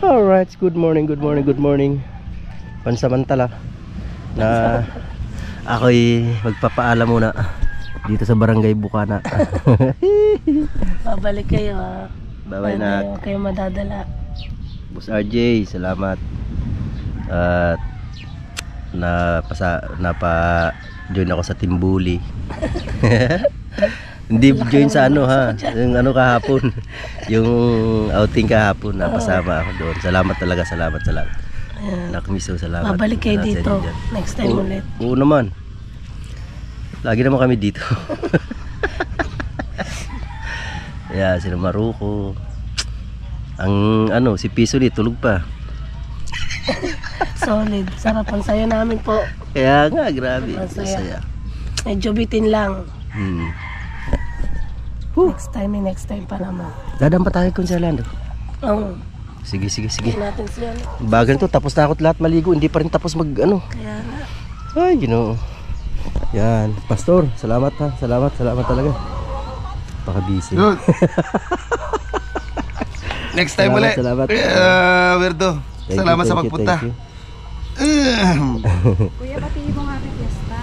Alright, good morning, good morning, good morning. Pansamantala na ako'y magpapaalam muna dito sa Barangay Bukana. Babalik kayo ha. Bye-bye na. Huwag kayo madadala. Boss RJ, salamat. At napa-join ako sa Timbuli. Hindi join sa ano ha, yung ano kahapon, yung outing kahapon, napasama ako doon. Salamat talaga, salamat. Nakamiso, salamat. Babalik kayo dito next time ulit. Oo naman. Lagi naman kami dito. Yeah, sila Maruko. Ang ano, si Pisoli tulog pa. Solid, sarap ang sayo namin po. Kaya nga, grabe. Masaya. Medyo bitin lang. Next time pa naman. Dadaan pa tayo kung sa Lando. Oo. Sige. Natin siya. Bagal to, tapos na ako lahat maligo. Hindi pa rin tapos mag ano. Kaya nga. Ay, Ginoo. Yan, Pastor, salamat ha. Salamat talaga. Paka-busy. Next time ulit. Salamat. Werdo. Salamat sa pagpunta. Kuya, batiin mo nga happy fiesta.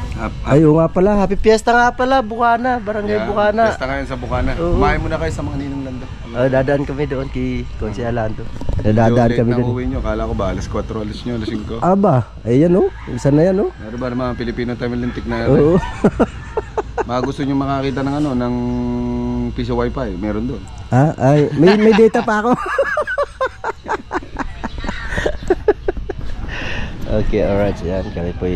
Ay, oo nga pala. Happy Fiesta nga pala. Bukana. Barangay Bukana. Fiesta ngayon sa Bukana. Kumain muna kayo sa mga ninong Lando. Dadaan kami doon kay Konse Alando. Dadaan kami doon. Uwi nyo. Kala ko ba alas 4, alas nyo, alas 5. Aba, ayan o. Isa na yan o. Meron ba naman Pilipino Tamilintik na Oo. mga gusto nyo makakita ng ano, ng piso wifi. Meron doon. Ay, may data pa ako. Okay, alright. Yan, kami po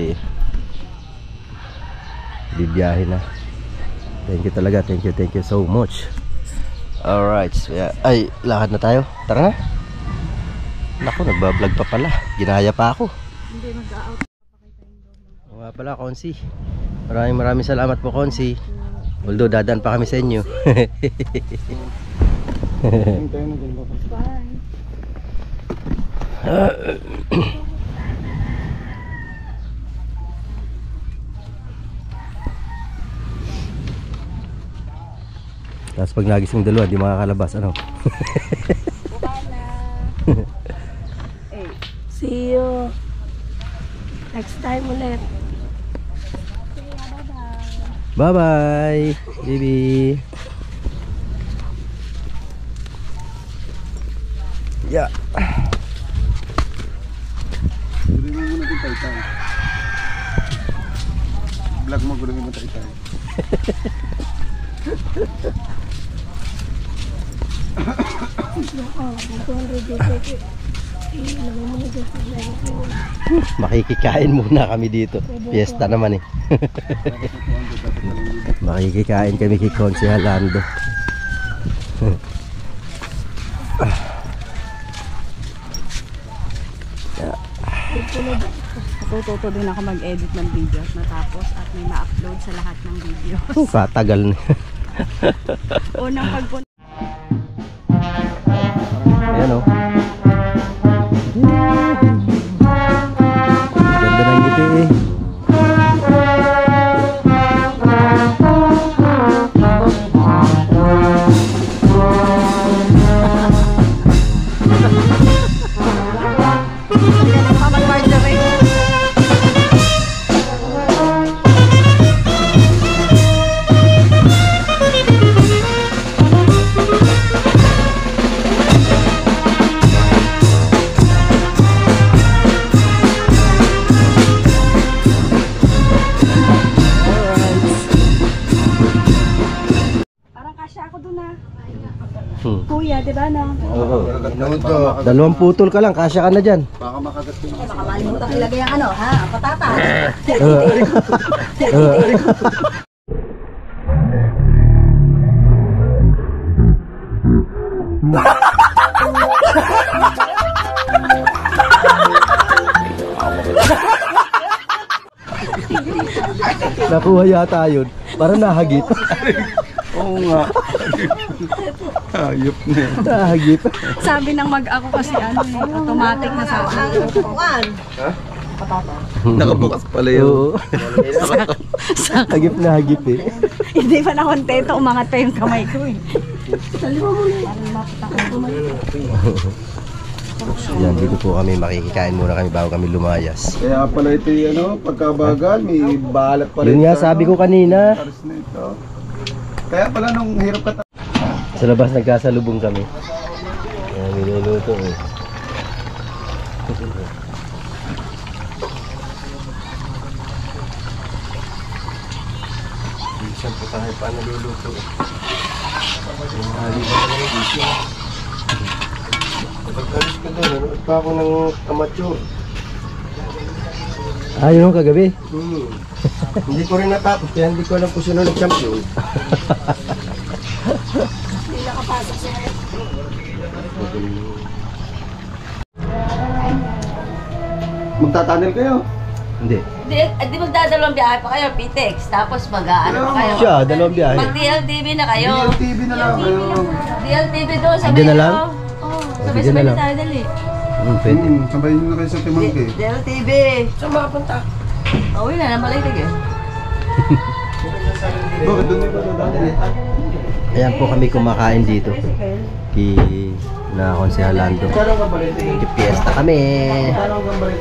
bibiyahin na. Thank you talaga. Thank you so much. Alright, so yeah. Ay, lakad na tayo. Tara na. Naku, nagbablog pa pala. Ginaya pa ako. Hindi, mag-out. Oo nga pala, Konsi. Maraming salamat po, Konsi. Although dadaan pa kami sa inyo. Bye. Tapos pag nagising dalawa, di makakalabas. Ano? See you next time ulit. Bye-bye, baby. Yeah. Gulungin mo muna yung Taytay. Vlog mo, gulungin mo Taytay. Makikikain muna kami dito. Fiesta naman eh. Makikikain kami kay Konse Alando. Natututo din ako mag-edit ng videos natapos at may ma-upload sa lahat ng videos. Katagal na. Unang pagpunta. Ayan o. Ganda ng ngiti eh. Kuya, di ba no? Oo. Dalawang putol ka lang, kasya ka na dyan. Baka makagat ko. Baka malimutan ilagay ang ano, ha? Patatas. Nakuha yata yun. Para nahagip. Oo nga. Ayop na yun. Nahagip. Sabi ng mag-ako kasi ano eh, automatic na sabi. Nakabukas pala yun. Oo. Hagip na hagip eh. Hindi pa na kontento, umangat pa yung kamay ko eh. Yan, dito po kami, makikikain muna kami bago kami lumayas. Kaya pala ito yung pagkabagal, may balat pa rin. Yun nga, sabi ko kanina. Kaya pala nung hirap ka Sa labas nagkasalubong kami. Yan, niluluto eh. Minsan po tayo pa naluluto eh. Yung hali ba naman yung bisyo? Pag-alis ko doon, nanood pa ako ng amateur. Ah, yun kagabi? Hindi ko rin natapos, kaya hindi ko alam kung sino nag-champion. Hindi nakapasok siya. Magtatunnel kayo? Hindi. Di magdadalawang biyahe pa kayo, PTEX, tapos mag-ano pa kayo. Siya, dalawang biyahe. Mag-DLTV na kayo. DLTV na lang kayo. DLTV doon, sabay Hindi na lang? Oo, Hindi sabay-sabay na na lang. tayo dali. Pwede. Sabayin nyo na kayo sa Timangke. DLTV. Saan mapunta? Uwi na, namalaytig eh. Bakit doon ba dadali? Ayan po kami kumakain dito. Na Konsehalando. Kano ka balik? Fiesta kami. Kano ka balik?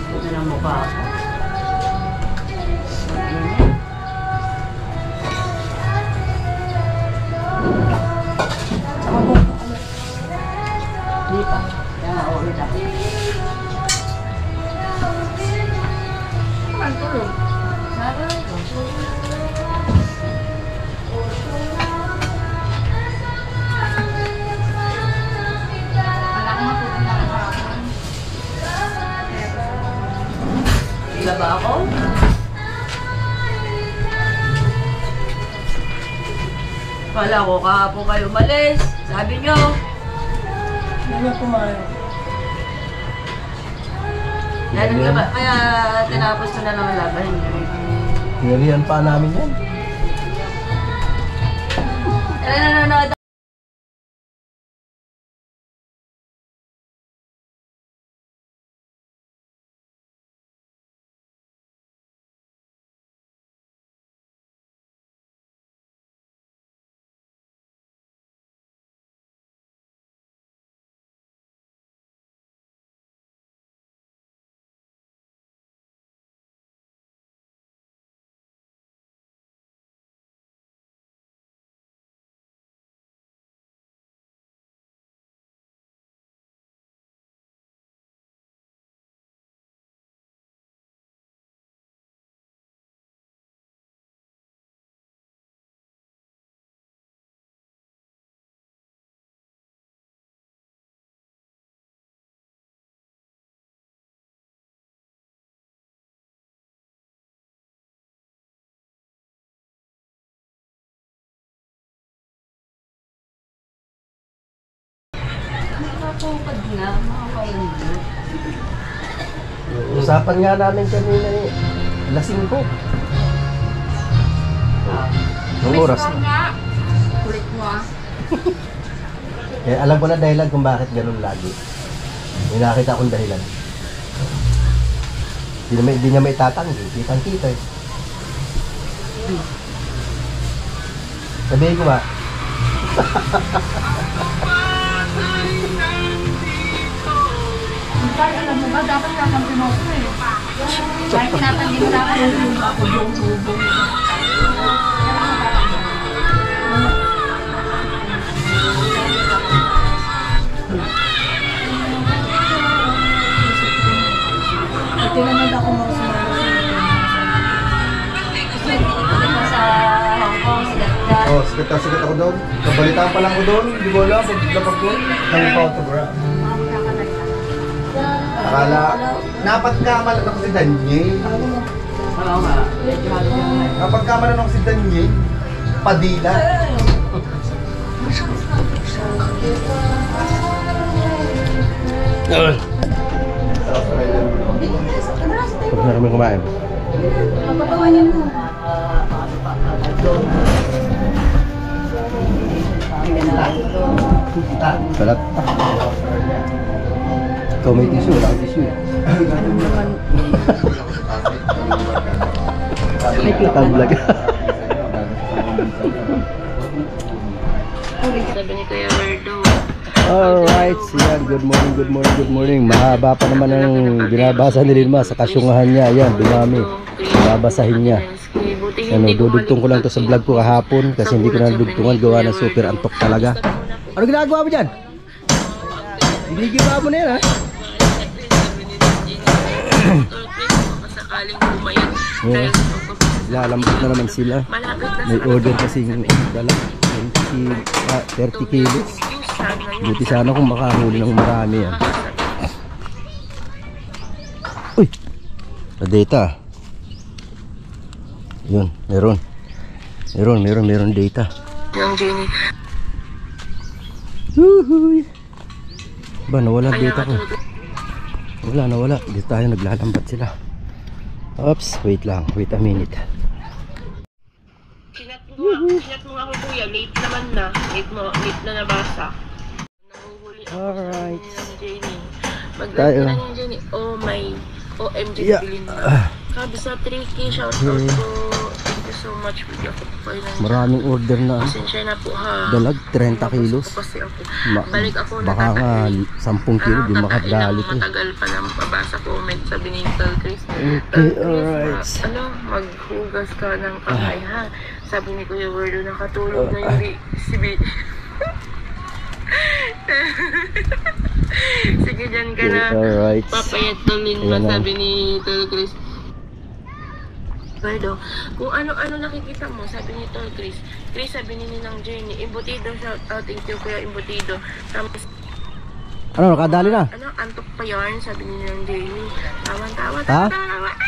Ito na mukha ako. Hindi pa. Kaya nga, uwi na. Sabi ko. Iba ba ako? Kala ko kahapon kayo umalis. Sabi nyo. Hindi na kumain. Kaya tinapos ko na lang ang laban. Hinalihan pa namin yan. Kaya nanonood nakakupad na, mga kaulog. Usapan nga namin kanina eh. Lasing ko. Anong oras na? Kulit mo ah. Kaya alam ko na dahilan kung bakit ganun lagi. May nakita akong dahilan. Hindi niya may tatanggi. Kitang-kita eh. Sabihin ko ba? Kahit alam mo ba, dapat kakampi mo ako eh. Kahit pinapandin mo dapat ako yung hubong. Tinamad ako mga sumama Sa Hong Kong, sigat ka. Oh, sikat ako doon. Kabalitaan pa lang ko doon. Hindi ko alam. Paglapag ko. Nang photograph. Akala, napagkamalan ako si Daniel. Oo nga. Medyo halos yung life. Napagkamalan ako si Daniel. Padilla. Huwag na kami kumain. Kalat. Ikaw may tissue, wala kang tissue. May vlog. Sabi ni Kuya Werdo. Alright, yan. Good morning, good morning, good morning. Mahaba pa naman ang binabasa ni Lilma sa kasyungahan niya. Yan, dumami. Babasahin niya. Ano, dudugtong ko lang to sa vlog ko kahapon kasi hindi ko na dudugtungan, gawa ng super antok talaga. Ano ginagawa mo dyan? Ginigiba mo na yan, ha? Yeah. Lalambot na naman sila. May order kasi dala 30 kilos. Buti sana kung makahuli ng marami yan. Uy! Data. Yun, meron data. Yung Jenny. Huhuy! Ba, nawala data ko. Nawala. Dito tayo naglalambat sila. Oops, wait a minute. Chinat mo ako kuya, late naman na. Late na nabasa. Nanguhuli ako Alright. ng Jenny. Tayo. Maglalagay na yung Jenny. Oh my, OMG, Yeah. bilhin mo. Sabi sa 3K, shout out po. Thank you so much for the Maraming order na. pasensya na po ha. Dalag 30 kilos. Kasi ako. Balik ako Baka nga 10 kilo di makadali to. Matagal pa na mabasa comment sabi ni Tal Chris. Okay, alright. Maghugas ka ng kamay ha. Sabi ni Kuya Werdo nakatulog na yung si B. Sige dyan ka na. Alright. Papayat tulin mo Ayan na. sabi ni Tal Chris. Werdo, kung ano-ano nakikita mo, sabi ni Tol Chris, sabi ni Ninang Jenny, Embutido, shout out, thank you Kuya Embutido. Tapos, Ano, nakadali na? antok pa yarn, sabi ni Ninang Jenny. Tawa. Ha? Tawa ako.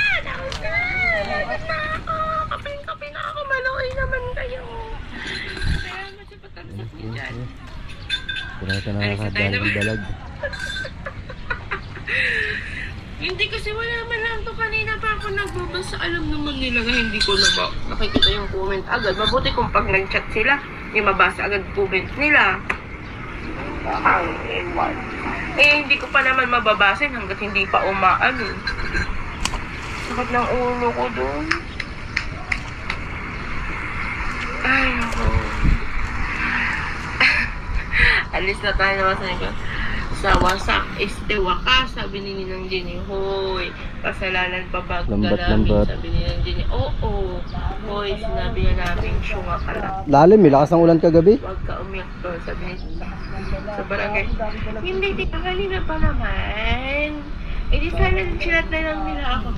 Kape na ako, maluoy naman kayo. Kaya masipatagsak niyo dyan. Pinata na nakadali ng dalag. Hindi kasi wala man lang to kanina pa ako nagbabasa. Alam naman nila na hindi ko na nakikita yung comment agad. Mabuti kung pag nag-chat sila, yung mabasa agad comment nila. Hindi ko pa naman mababasin hanggat hindi pa umaan. Sakit ng ulo ko doon. Ay, ako. Alis na tayo naman sa nito. Sa wasak wakas, sabi ni Ninang Jenny. Hoy, kasalanan pa ba Lambat. sabi ni Ninang Jenny. Oo. Hoy, sinabi na namin syunga ka lang. Lalim, may lakas ng ulan kagabi. Huwag ka umiyak doon, sabi ni sa barangay. Hindi, tita, kanina pa naman. Di sana chinat na lang nila ako.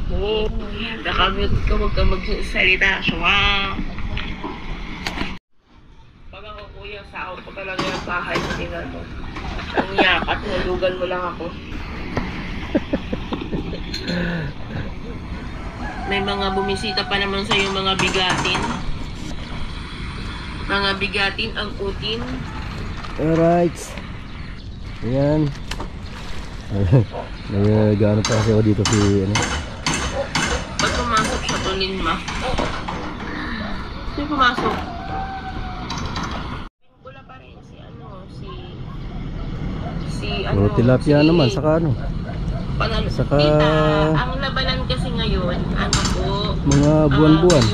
Nakamute ka, huwag ka magsalita. Syunga. Pag ako kuya, sa ako talaga yung bahay sa tinanong. Ang yak at nulugan mo lang ako. May mga bumisita pa naman sa yung mga bigatin. Mga bigatin ang utin. Alright. Ayan. Nagano pa kasi ako dito si ano. Pag pumasok siya, tunin ma. Sino pumasok? Wala pa rin si Puro tilapia naman, saka ano. Panalo. Saka Tita, ang labanan kasi ngayon, ano po? mga buwan-buwan.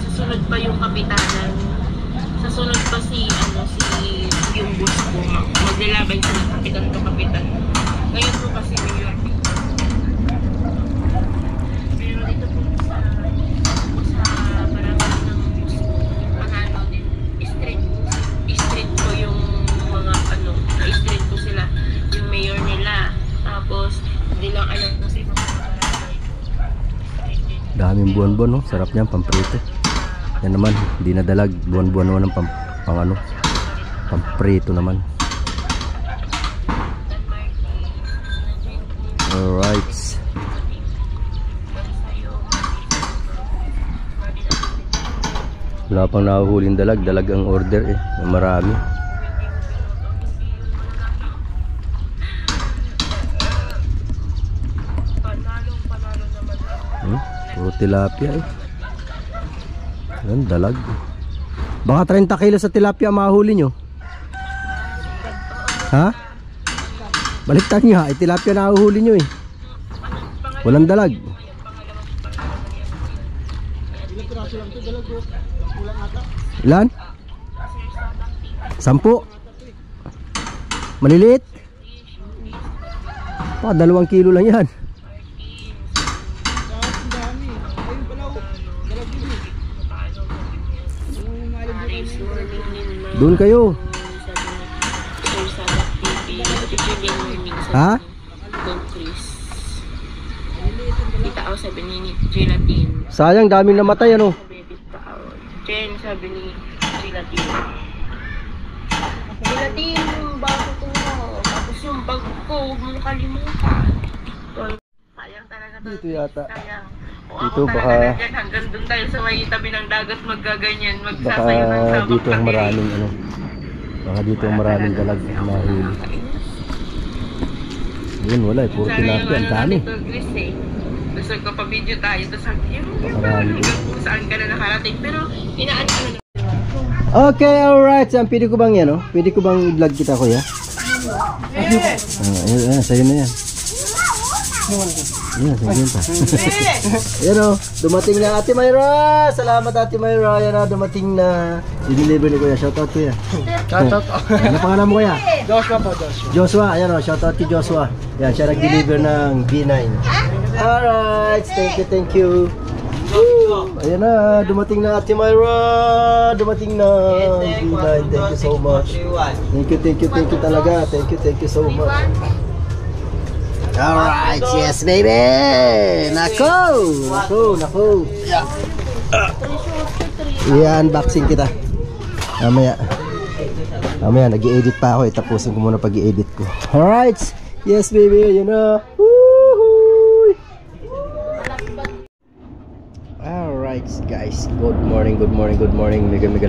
Susunod pa yung kapitanan. Susunod pa si yung bus ko. Maglalaban sila kapitan to kapitan. Ngayon po kasi New York. Pero dito po sa barangay ng bus ko, panalo din. Street ko yung mga street ko sila. Yung mayor nila. Tapos, hindi lang alam kasi mga barangay. Daming buwan-buwan, no? Sarap niyan, pamprito. Yan naman, hindi na dalag. Buwan-buwan naman ng pamprito naman. Alright. Wala pang nahuhuling dalag. Dalag ang order eh. Marami. Puro tilapia eh. Yan, dalag. Baka 30 kilo sa tilapia mahuli nyo. Ha? Baliktad nga, tilapia na uhuli nyo eh. Walang dalag. Ilan? 10. Maliliit? 2 kilo lang yan. Doon kayo. Ha? Kita ako sabi ni Gelatin. Sayang, daming namatay ano. Jen, sabi ni Gelatin. Gelatin, yung bago ko. Tapos yung bag ko, huwag mo nakalimutan. Sayang talaga to. Dito yata. Sayang. O Dito ako baka- talaga dyan, hanggang dun tayo sa may tabi ng dagat maggaganyan. Baka Magsasayo ng sabak dito ang kami. maraming ano. Baka dito ang maraming dalag na mahuli. Yun, wala eh. Puro Sana tilapia. Ang dami. Ito, Chris eh. Gusto ko pa video tayo. Tapos sabi niya, Marami. hanggang kung saan ka na nakarating. Pero, inaan ka na. Okay, alright. Saan pwede ko bang yan, oh? Pwede ko bang i-vlog kita, kuya? Ayan, sa'yo na yan. Ayan, sa'yo pa. Ayan, oh. Dumating na Ate Mayra. Salamat, Ate Mayra. Ayan na, dumating na. I-deliver ni kuya. Shoutout, kuya. Shoutout. Ano pangalan mo, kuya? Joshua po, Joshua. Joshua. Ayan, oh. Shoutout kay Joshua. Ayan, siya nag-deliver ng B9. Alright. Thank you, thank you. Woo! Ayan na, dumating na Ate Mayra. Dumating na B9. Thank you so much. Thank you talaga. Thank you so much. Alright, yes baby. Nako. I-unboxing kita. Mamaya nag-i-edit pa ako. Tapusin ko muna pag-i-edit ko. Alright, yes baby. Ayan na. Woohoo! Alright guys, good morning. Mega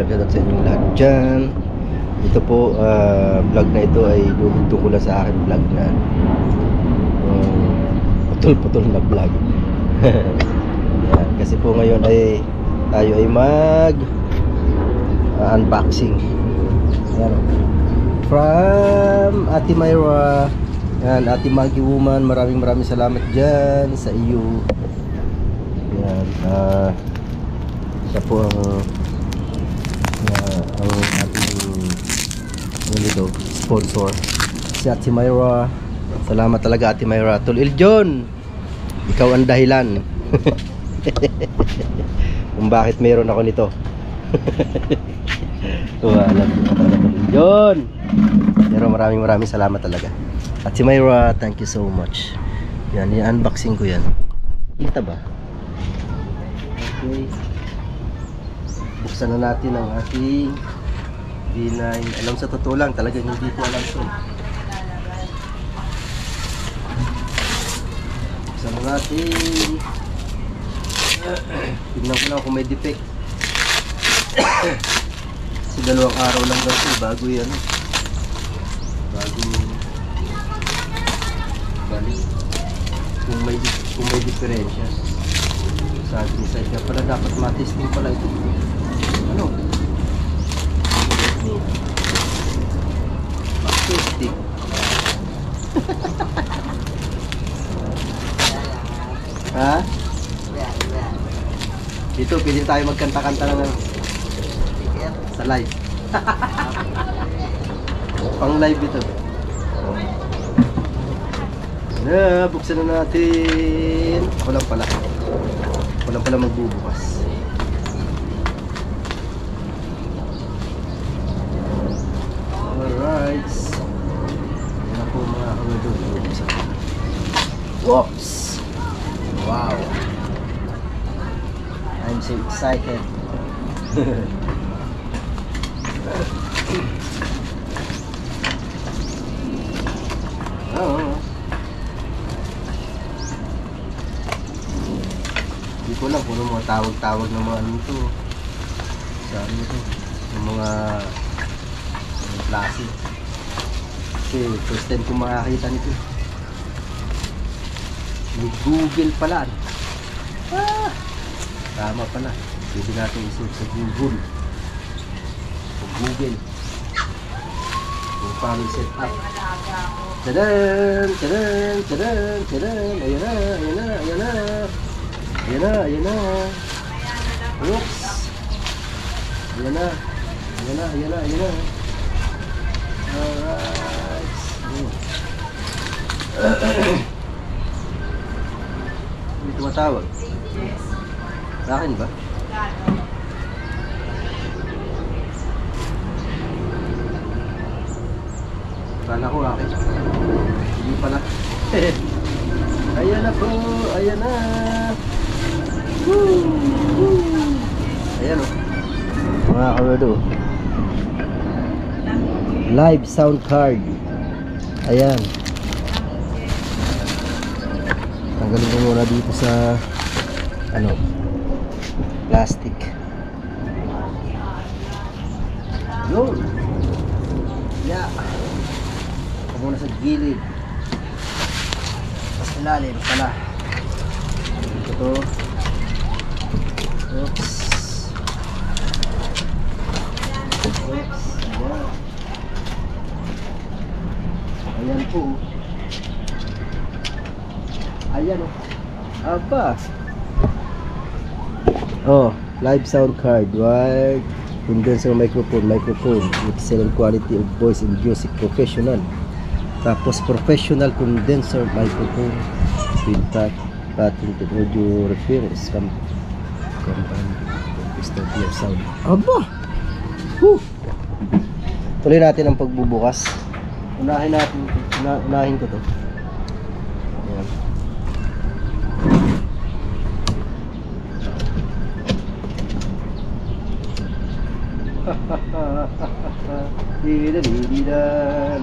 love sa inyong lahat dyan. Ito po, vlog na ito ay tungkol sa akin vlog na putol na vlog. Yan, kasi po ngayon ay tayo ay mag unboxing. Yan, from Ate Mayra. Yan, Ate Maggie Woman, maraming salamat dyan sa iyo. Yan, siya po ang ating sponsor, si Ate Mayra. Salamat talaga Ate Mayra. Tulil John, ikaw ang dahilan kung bakit meron ako nito. Alam John, pero maraming salamat talaga Ate Mayra. Thank you so much. Yan, i-unboxing ko yan. Kita ba? Okay. Buksan na natin ang ating B9. Alam, sa totoo lang, talagang hindi ko alam ito. Buksan na natin. Tignan ko lang kung may defect. Kasi 2 araw lang daw ito. Bago yan. Bago balik. Kung may diferensya sa ating side. Kaya pala dapat matesting pala ito. Ano? Matesting. Ha? Dito, pwede tayo magkanta-kanta lang sa live. Pang live ito. Buksan na natin. Ako lang pala magbubukas. Alright. Yan po mga kamadog. Whoops! Wow! I'm so excited. Hindi ko lang kung ano mga tawag-tawag ng mga ano ito. Sa ano ito? Yung mga klase. Kasi first time ko makakita nito. May Google pala. Tama pala. Pwede natin isuot sa Google. O Google. pang set up. Tadan! Tadan! Tadan! Tadan! Ayan na! Ayan na! Ayan na! Ayan na! Ayan na! Oops! Ayan na! Ayan na! Ayan na! Ayan na! Alright! Hindi tumatawag? Yes. Sa akin ba? Kala ko akin. Hindi pala. Ayan na po. Ayan na. Woo! Woo! Ayan o. Mga kawerdo. Live sound card. Ayan. Tanggalin ko muna dito sa ano, plastic. Yun. Yeah. Ako muna sa gilid. Tapos ilalim pala. Ito to. Oops. Oops. Ayan. Ayan po. Ayan o. Aba. Oh, live sound card. Wired condenser microphone with excellent quality of voice and music. Professional. Tapos professional condenser microphone with patented audio reference company crystal clear sound. Aba. Tuloy natin ang pagbubukas. Unahin ko to. Ayan. Didadididan.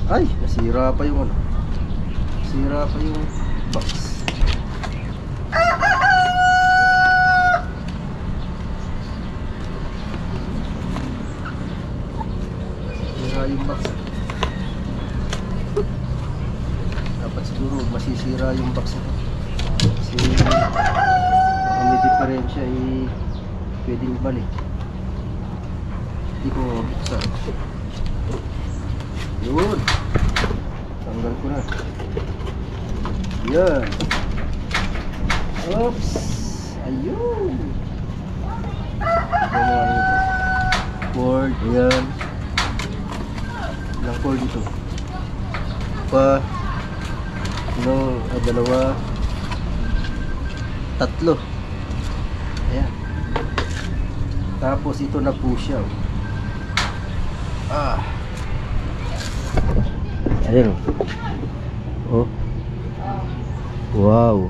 Ay, nasira pa yung ano. Nasira pa yung box. Nasira yung box. Dapat siguro masisira yung box ito. Kasi may diferensya ay pwedeng balik. Hindi ko buksan. Yun, tanggal ko na. Yan. Oops. Ayun. Ayan ito. Cord. Ayan. Ilang cord ito? Pa. No, dalawa. Tatlo. Ayan. Tapos ito na po siya. Ayan o. Oh. Wow.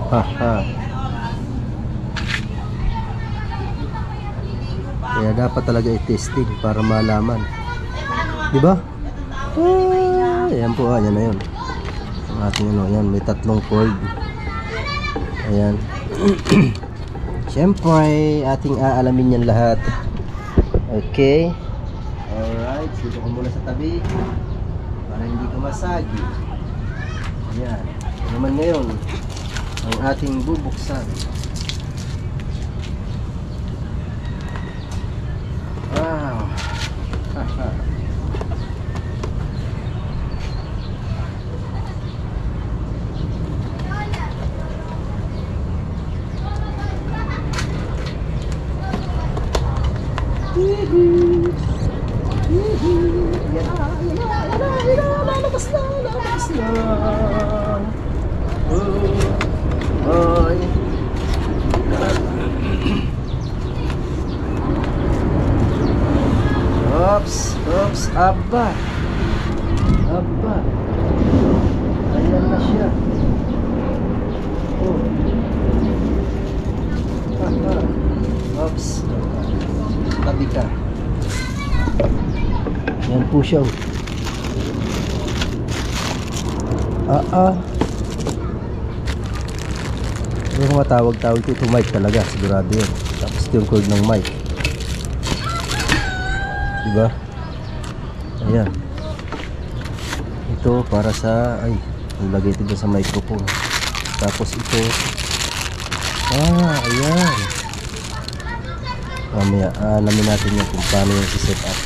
Haha. Kaya dapat talaga i-testing para malaman. Diba? Ayan po. Ayan na yun. Ang ating ano. Ayan. May tatlong cord. Ayan. Siyempre, ating aalamin yan lahat. Okay. Alright. Dito ko muna sa tabi para hindi ka masagi. Ayan. Ito naman ngayon ang ating bubuksan. Wow. Haha. Lalabas na. Ay. Oops, aba. Ayan na siya. Oh. Oops. Tabi ka. Yan po siya. Yung mga tawag-tawag ito mic talaga, sigurado yun. Tapos ito yung cord ng mic. Diba? Ayan. Ito para sa, ay, nilagay ito sa microphone. Tapos ito, ayan. Mamaya, alamin natin yung kung paano yung set up.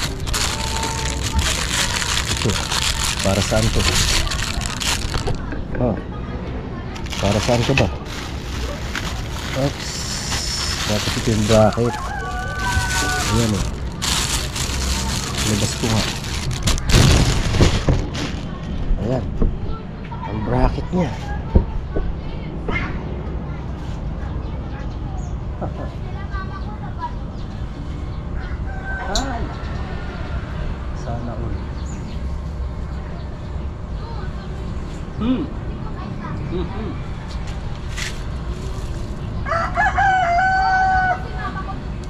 Ito, para saan to? Oh, para saan ka ba? Oops, dapat ito yung bracket. Ayan eh. Labas ko nga. Ayan, ang bracket niya. Ay, sana all.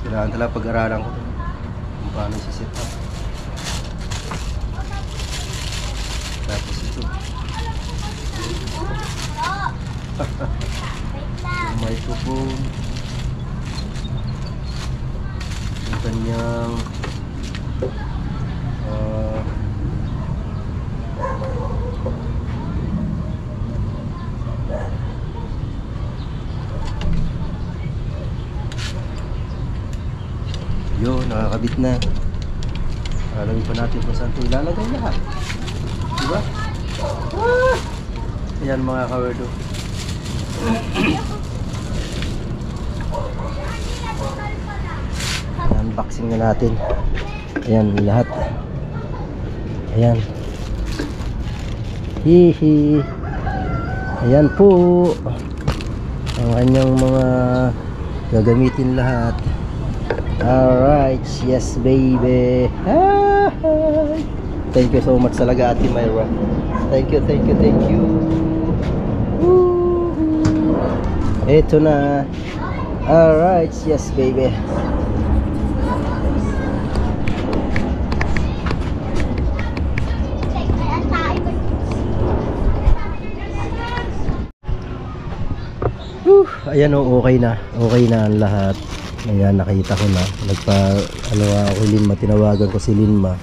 Kailangan talaga pag-aralan ko kung paano si-set up. Tapos ito yung microphone, yung kanyang yun, nakakabit na. Alalagay pa natin kung saan ito ilalagay lahat, diba? Ayan mga kawerdo. Unboxing na natin. Ayan lahat. Ayan. Hihi. Ayan po ang kanyang mga gagamitin lahat. Alright, yes baby. Thank you so much talaga Ate Myra. Thank you, thank you, thank you. Ito na. Alright, yes baby. Ayan o, okay na ang lahat. Ayan, nakita ko na. Ako Linma, tinawagan ko si Linma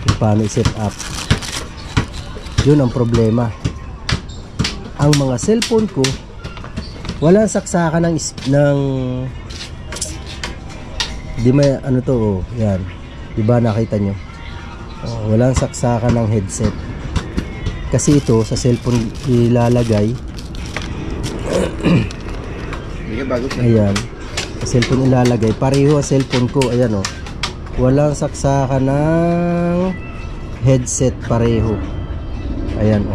kung paano i-set up. Yun ang problema. Ang mga cellphone ko walang saksakan ng di may ano to, oh, yan. Diba nakita nyo? Oh, walang saksakan ng headset. Kasi ito sa cellphone ilalagay. Ayan, sa cellphone ilalagay. Pareho ang cellphone ko. Ayan o, walang saksakan ng headset, pareho. Ayan o.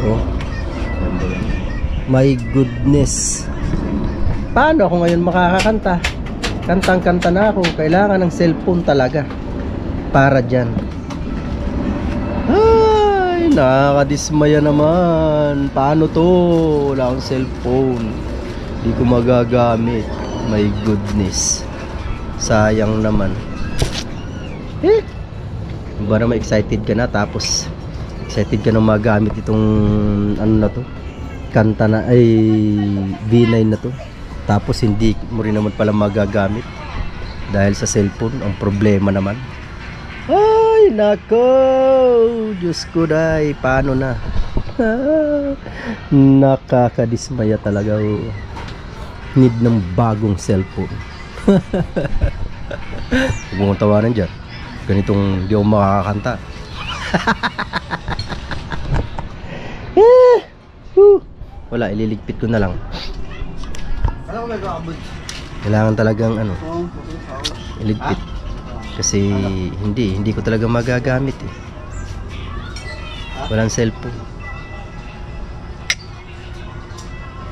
Oh, my goodness. Paano ako ngayon makakakanta? Kantang-kanta na ako. Kailangan ng cellphone talaga para dyan. Ay, nakakadismaya naman. Paano to? Wala akong cellphone, di ko magagamit. My goodness, sayang naman. Ba naman excited ka na, tapos excited ka na magamit itong ano na to, kanta na, ay V9 na to, tapos hindi mo rin naman pala magagamit dahil sa cellphone. Ang problema naman. Ay nako, Diyos ko day, paano na? Nakakadismaya talaga. Need ng bagong cellphone. Huwag mong tawanan dyan, ganitong di ako makakakanta. Wala, ililigpit ko na lang. Kailangan talagang ano, iligpit. Kasi hindi ko talaga magagamit eh. Walang cellphone.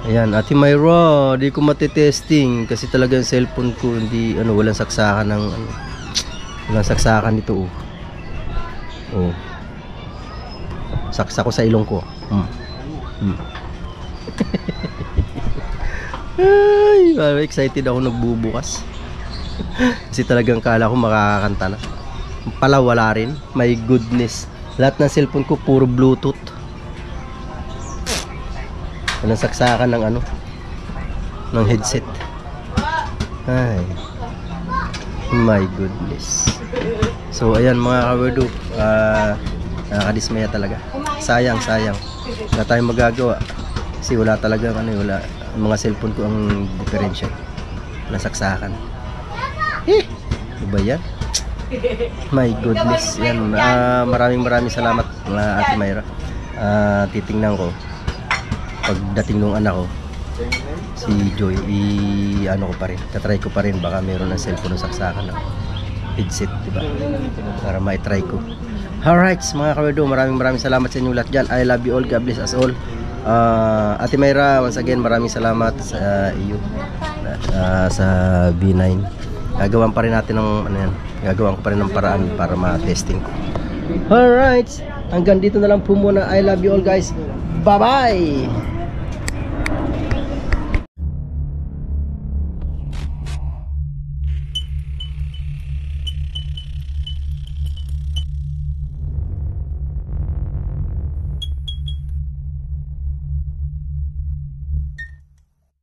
Ayan, Ate Myra, di ko matitesting kasi talagang cellphone ko hindi ano, walang saksakan ng ano, walang saksakan nito oh. Oh. Saksa ko sa ilong ko. Ay, excited ako nagbubukas. Kasi talagang kala ko makakakanta na. Pala wala rin. My goodness. Lahat ng cellphone ko puro Bluetooth. Walang saksakan ng ano, ng headset. Ay, my goodness. So ayan mga kawerdo, nakakadismaya talaga. Sayang. Wala tayong magagawa kasi wala talagang ano, wala. Ang mga cellphone ko ang diferensya. nasaksakan. Ano ba yan? My goodness. Yan. Maraming salamat mga Ate Myra. Titingnan ko pagdating nung anak ko si Joy, ano ko pa rin, tatry ko pa rin, baka meron ng cellphone ng saksakan ng headset, diba? Para ma-try ko. Alright mga kawedo, maraming salamat sa inyo lahat dyan. I love you all, God bless us all. Ate Myra, once again maraming salamat sa iyo, sa B9. Gagawan pa rin natin ng ano yan, gagawan ko pa rin ng paraan para ma-testing ko. Alright, hanggang dito na lang po muna. I love you all guys. Bye bye.